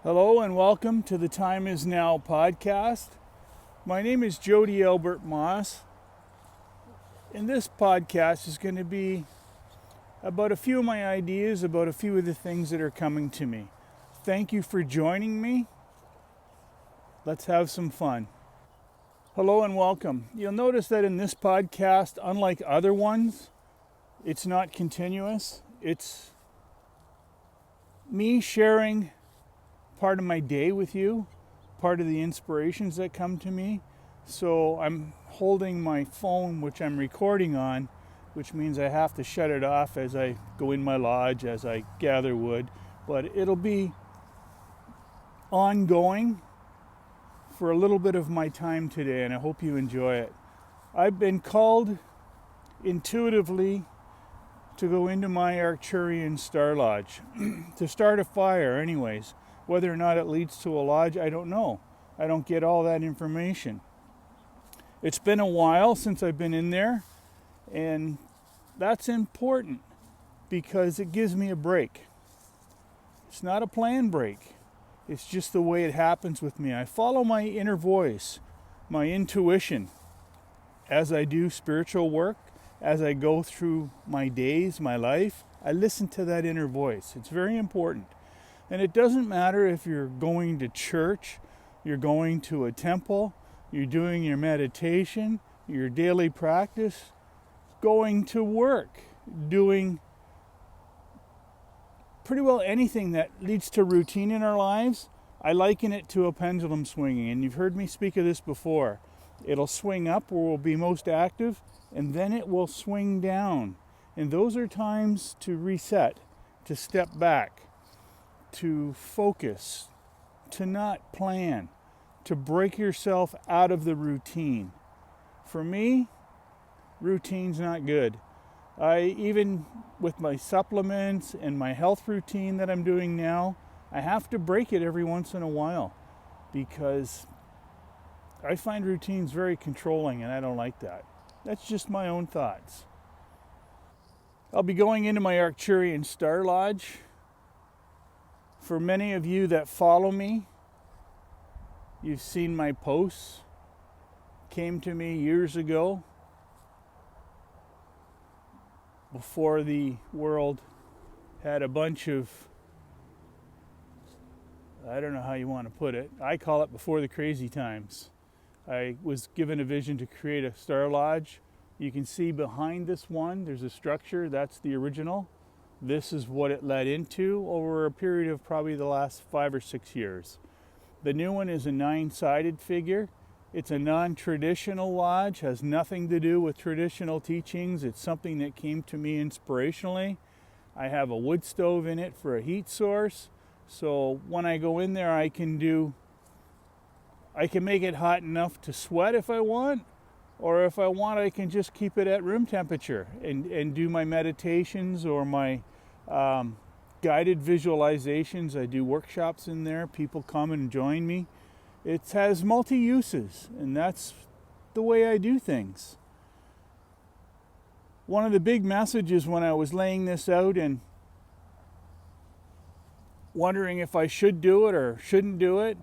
Hello and welcome to the Time Is Now podcast. My name is Jody Albert Moss, and this podcast is going to be about a few of my ideas, about a few of the things that are coming to me. Thank you for joining me. Let's have some fun. Hello and welcome. You'll notice that in this podcast, unlike other ones, it's not continuous. It's me sharing part of my day with you, part of the inspirations that come to me. So I'm holding my phone, which I'm recording on, which means I have to shut it off as I go in my lodge, as I gather wood. But it'll be ongoing for a little bit of my time today, and I hope you enjoy it. I've been called intuitively to go into my Arcturian Star Lodge, to start a fire anyways. Whether or not it leads to a lodge, I don't know. I don't get all that information. It's been a while since I've been in there, and that's important because it gives me a break. It's not a planned break. It's just the way it happens with me. I follow my inner voice, my intuition, as I do spiritual work, as I go through my days, my life. I listen to that inner voice. It's very important. And it doesn't matter if you're going to church, you're going to a temple, you're doing your meditation, your daily practice, going to work, doing pretty well anything that leads to routine in our lives. I liken it to a pendulum swinging, and you've heard me speak of this before. It'll swing up where we'll be most active, and then it will swing down. And those are times to reset, to step back, to focus, to not plan, to break yourself out of the routine. For me, routine's not good. Even with my supplements and my health routine that I'm doing now, I have to break it every once in a while because I find routines very controlling and I don't like that. That's just my own thoughts. I'll be going into my Arcturian Star Lodge. For many of you that follow me, you've seen my posts. Came to me years ago, before the world had a bunch of, I don't know how you want to put it. I call it before the crazy times. I was given a vision to create a Star Lodge. You can see behind this one, there's a structure. That's the original. This is what it led into over a period of probably the last 5 or 6 years. The new one is a 9-sided figure. It's a non-traditional lodge, has nothing to do with traditional teachings. It's something that came to me inspirationally. I have a wood stove in it for a heat source. So when I go in there, I can make it hot enough to sweat if I want. Or if I want, I can just keep it at room temperature and do my meditations or my guided visualizations. I do workshops in there. People come and join me. It has multi-uses, and that's the way I do things. One of the big messages when I was laying this out and wondering if I should do it or shouldn't do it,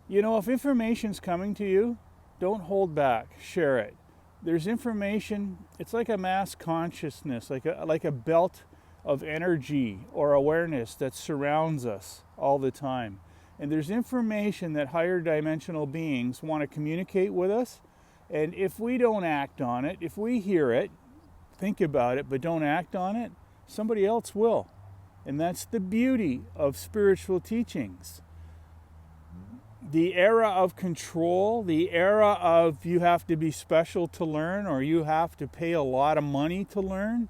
if information's coming to you, don't hold back, share it. There's information, it's like a mass consciousness, like a belt of energy or awareness that surrounds us all the time. And there's information that higher dimensional beings want to communicate with us. And if we don't act on it, if we hear it, think about it, but don't act on it, somebody else will. And that's the beauty of spiritual teachings. The era of control, the era of you have to be special to learn or you have to pay a lot of money to learn,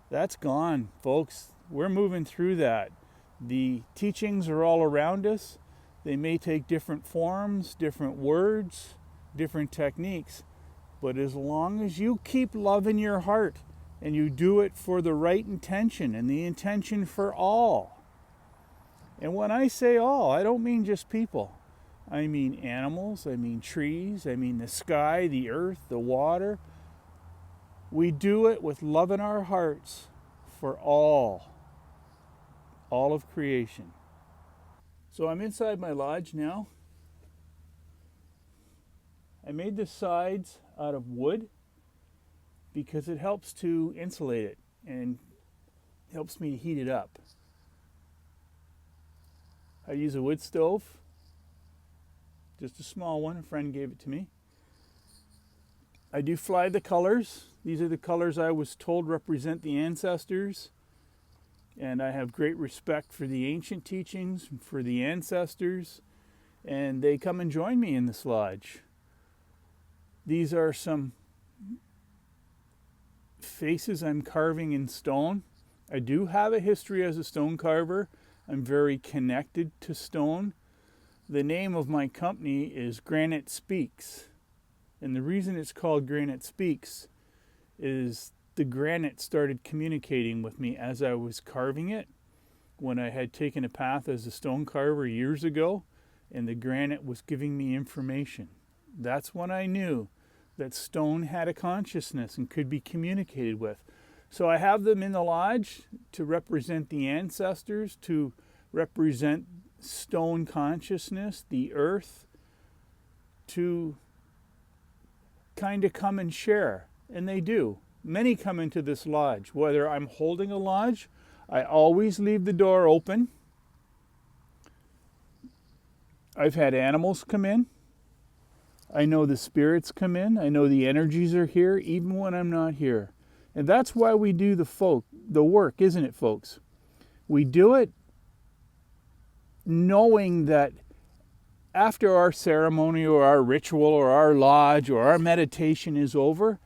that's gone, folks. We're moving through that. The teachings are all around us. They may take different forms, different words, different techniques, but as long as you keep love in your heart and you do it for the right intention and the intention for all. And when I say all, I don't mean just people. I mean animals, I mean trees, I mean the sky, the earth, the water. We do it with love in our hearts for all of creation. So I'm inside my lodge now. I made the sides out of wood because it helps to insulate it and helps me to heat it up. I use a wood stove, just a small one. A friend gave it to me. I do fly the colors. These are the colors I was told represent the ancestors. And I have great respect for the ancient teachings, for the ancestors. And they come and join me in this lodge. These are some faces I'm carving in stone. I do have a history as a stone carver. I'm very connected to stone. The name of my company is Granite Speaks. And the reason it's called Granite Speaks is the granite started communicating with me as I was carving it. When I had taken a path as a stone carver years ago, and the granite was giving me information. That's when I knew that stone had a consciousness and could be communicated with. So I have them in the lodge to represent the ancestors, to represent stone consciousness, the earth, to kind of come and share. And they do. Many come into this lodge. Whether I'm holding a lodge, I always leave the door open. I've had animals come in. I know the spirits come in. I know the energies are here even when I'm not here. And that's why we do the work, isn't it, folks? We do it knowing that after our ceremony or our ritual or our lodge or our meditation is over,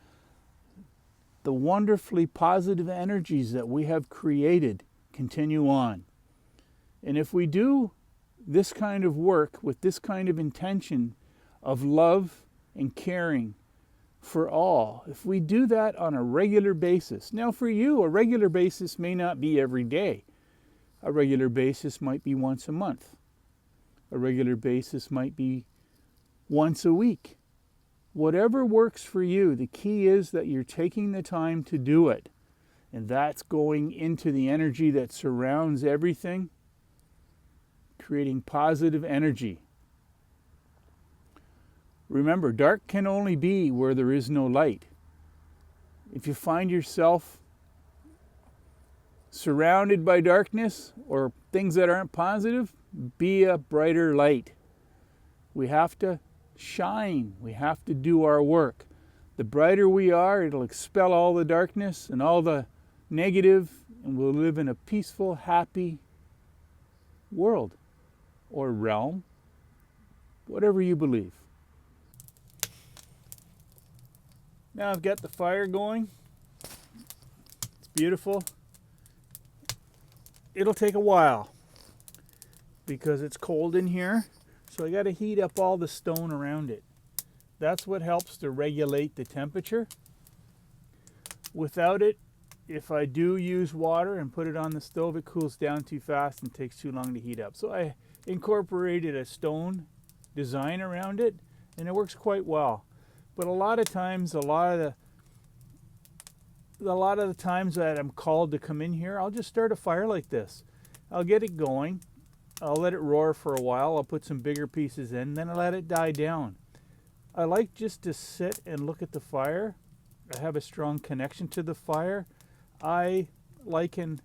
the wonderfully positive energies that we have created continue on. And if we do this kind of work with this kind of intention of love and caring for all, if we do that on a regular basis. Now for you, a regular basis may not be every day. A regular basis might be once a month. A regular basis might be once a week. Whatever works for you, the key is that you're taking the time to do it. And that's going into the energy that surrounds everything, creating positive energy. Remember, dark can only be where there is no light. If you find yourself surrounded by darkness or things that aren't positive, be a brighter light. We have to shine. We have to do our work. The brighter we are, it'll expel all the darkness and all the negative, and we'll live in a peaceful, happy world or realm, whatever you believe. Now I've got the fire going. It's beautiful. It'll take a while because it's cold in here, so I got to heat up all the stone around it. That's what helps to regulate the temperature. Without it, if I do use water and put it on the stove, it cools down too fast and takes too long to heat up. So I incorporated a stone design around it, and it works quite well. But a lot of times, a lot of the times that I'm called to come in here, I'll just start a fire like this. I'll get it going. I'll let it roar for a while. I'll put some bigger pieces in, then I'll let it die down. I like just to sit and look at the fire. I have a strong connection to the fire. I liken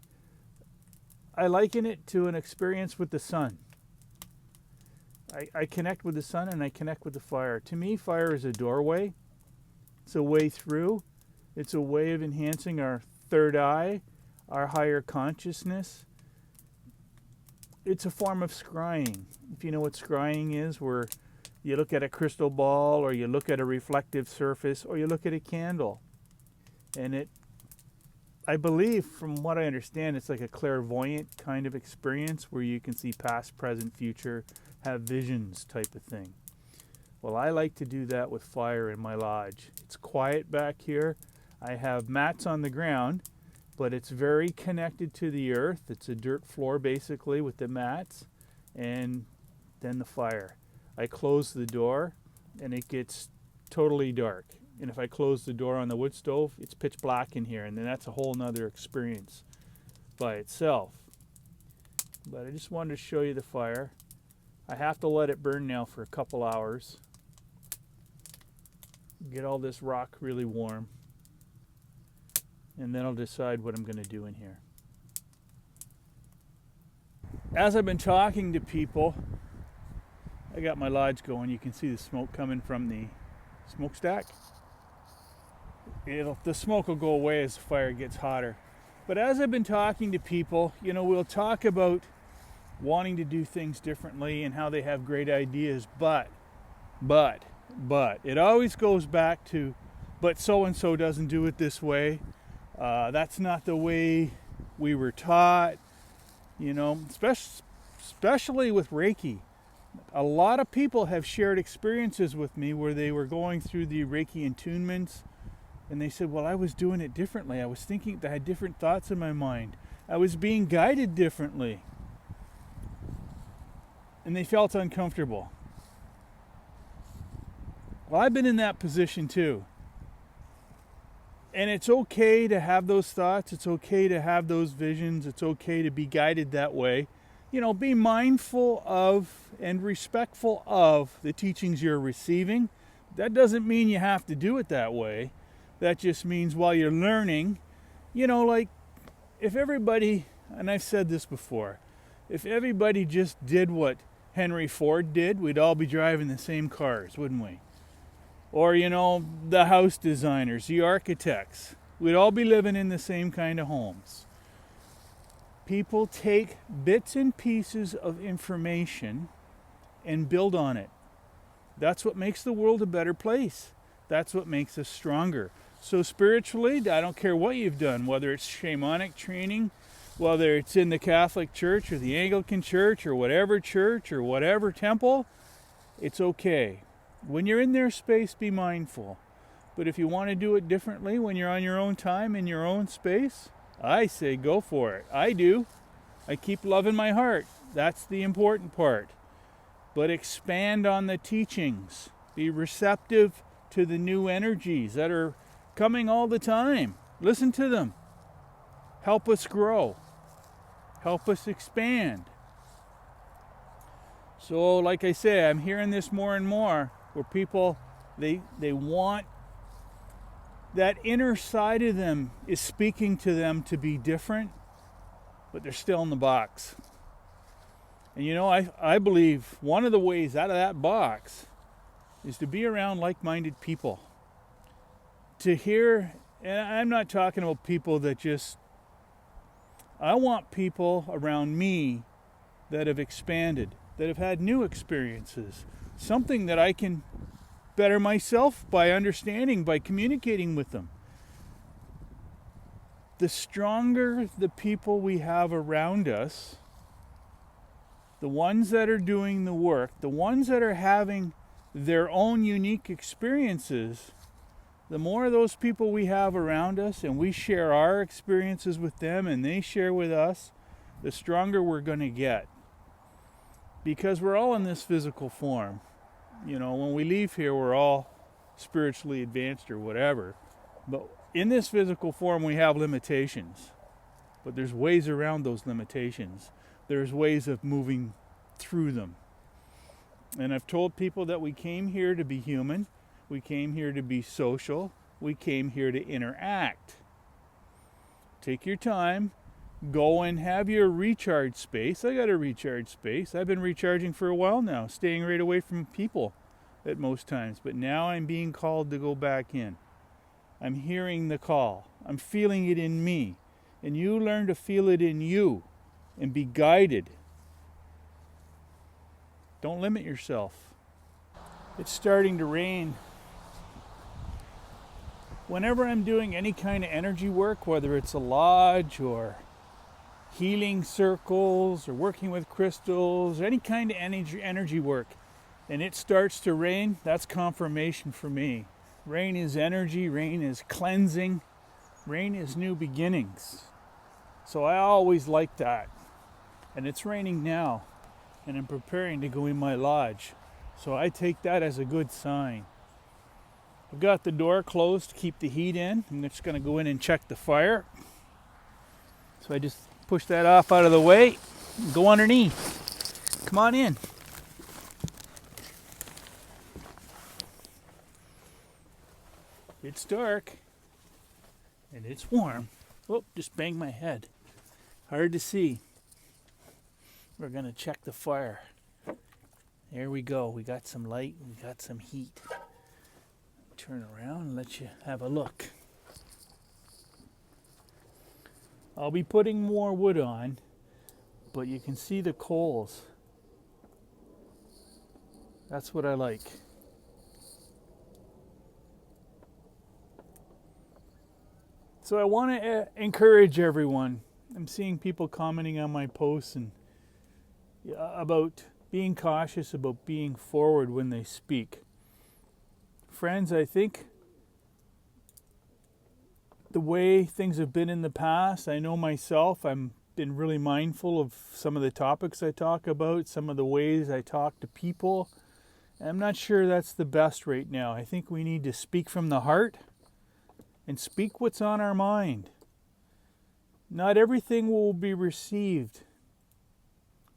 it to an experience with the sun. I connect with the sun and I connect with the fire. To me, fire is a doorway. It's a way through. It's a way of enhancing our third eye, our higher consciousness. It's a form of scrying. If you know what scrying is, where you look at a crystal ball or you look at a reflective surface or you look at a candle. And I believe, from what I understand, it's like a clairvoyant kind of experience where you can see past, present, future, have visions type of thing. Well, I like to do that with fire in my lodge. It's quiet back here. I have mats on the ground, but it's very connected to the earth. It's a dirt floor basically with the mats and then the fire. I close the door and it gets totally dark. And if I close the door on the wood stove, it's pitch black in here, and then that's a whole nother experience by itself. But I just wanted to show you the fire. I have to let it burn now for a couple hours. Get all this rock really warm. And then I'll decide what I'm going to do in here. As I've been talking to people, I got my lodge going. You can see the smoke coming from the smokestack. The smoke will go away as the fire gets hotter. But as I've been talking to people, we'll talk about wanting to do things differently and how they have great ideas, but it always goes back to, but so-and-so doesn't do it this way. That's not the way we were taught, especially with Reiki. A lot of people have shared experiences with me where they were going through the Reiki attunements and they said, well, I was doing it differently. I was thinking, I had different thoughts in my mind. I was being guided differently. And they felt uncomfortable. Well, I've been in that position too. And it's okay to have those thoughts. It's okay to have those visions. It's okay to be guided that way. Be mindful of and respectful of the teachings you're receiving. That doesn't mean you have to do it that way. That just means while you're learning, like if everybody, and I've said this before, if everybody just did what Henry Ford did, we'd all be driving the same cars, wouldn't we? Or, the house designers, the architects, we'd all be living in the same kind of homes. People take bits and pieces of information and build on it. That's what makes the world a better place. That's what makes us stronger. So spiritually, I don't care what you've done, whether it's shamanic training, whether it's in the Catholic Church or the Anglican Church or whatever temple, it's okay. When you're in their space, be mindful. But if you want to do it differently when you're on your own time in your own space, I say go for it. I do. I keep love in my heart. That's the important part. But expand on the teachings. Be receptive to the new energies that are coming all the time. Listen to them. Help us grow. Help us expand. So like I say, I'm hearing this more and more where people, they want that inner side of them is speaking to them to be different, but they're still in the box. And I believe one of the ways out of that box is to be around like-minded people. To hear, and I'm not talking about people that I want people around me that have expanded, that have had new experiences, something that I can better myself by understanding, by communicating with them. The stronger the people we have around us, the ones that are doing the work, the ones that are having their own unique experiences, the more of those people we have around us and we share our experiences with them and they share with us, the stronger we're going to get. Because we're all in this physical form. When we leave here, we're all spiritually advanced or whatever. But in this physical form, we have limitations. But there's ways around those limitations. There's ways of moving through them. And I've told people that we came here to be human. We came here to be social. We came here to interact. Take your time. Go and have your recharge space. I got a recharge space. I've been recharging for a while now, staying right away from people at most times. But now I'm being called to go back in. I'm hearing the call. I'm feeling it in me. And you learn to feel it in you and be guided. Don't limit yourself. It's starting to rain. Whenever I'm doing any kind of energy work, whether it's a lodge or healing circles or working with crystals or any kind of energy work, and it starts to rain, that's confirmation for me. Rain is energy, rain is cleansing, rain is new beginnings. So I always like that. And it's raining now, and I'm preparing to go in my lodge. So I take that as a good sign. I've got the door closed to keep the heat in. I'm just going to go in and check the fire. So I just push that off out of the way and go underneath. Come on in. It's dark and it's warm. Oh, just banged my head. Hard to see. We're going to check the fire. There we go. We got some light. We got some heat. Turn around and let you have a look. I'll be putting more wood on, but you can see the coals. That's what I like. So I want to encourage everyone. I'm seeing people commenting on my posts and about being cautious, about being forward when they speak. Friends, I think the way things have been in the past, I know myself, I've been really mindful of some of the topics I talk about, some of the ways I talk to people. I'm not sure that's the best right now. I think we need to speak from the heart and speak what's on our mind. Not everything will be received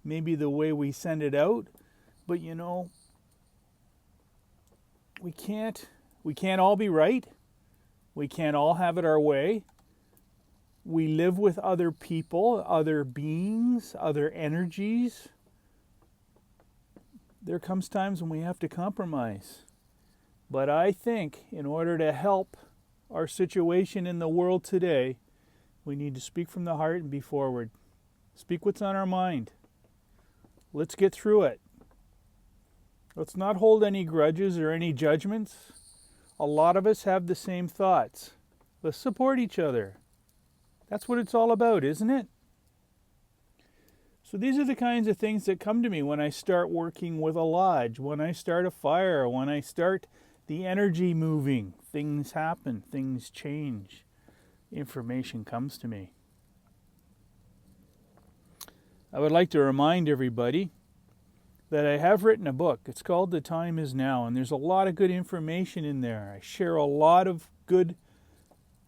maybe the way we send it out, but you know, we can't all be right. We can't all have it our way. We live with other people, other beings, other energies. There comes times when we have to compromise. But I think in order to help our situation in the world today, we need to speak from the heart and be forward. Speak what's on our mind. Let's get through it. Let's not hold any grudges or any judgments. A lot of us have the same thoughts. Let's support each other. That's what it's all about, isn't it? So these are the kinds of things that come to me when I start working with a lodge, when I start a fire, when I start the energy moving. Things happen, things change. Information comes to me. I would like to remind everybody that I have written a book. It's called The Time Is Now, and there's a lot of good information in there. I share a lot of good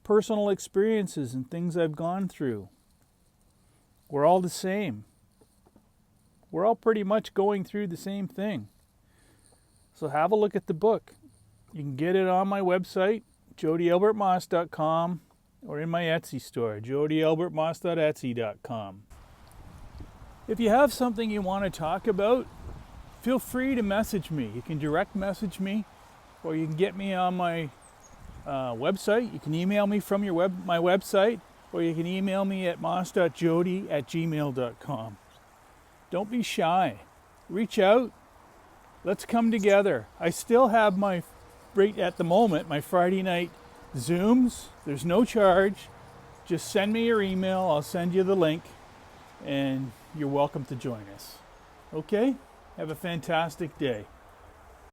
personal experiences and things I've gone through. We're all the same. We're all pretty much going through the same thing. So have a look at the book. You can get it on my website, jodyalbertmoss.com, or in my Etsy store, jodyalbertmoss.etsy.com. If you have something you want to talk about, feel free to message me. You can direct message me, or you can get me on my website. You can email me from my website, or you can email me at moss.jody@gmail.com. Don't be shy. Reach out. Let's come together. I still have right at the moment, my Friday night Zooms. There's no charge. Just send me your email. I'll send you the link, and you're welcome to join us. Okay? Have a fantastic day.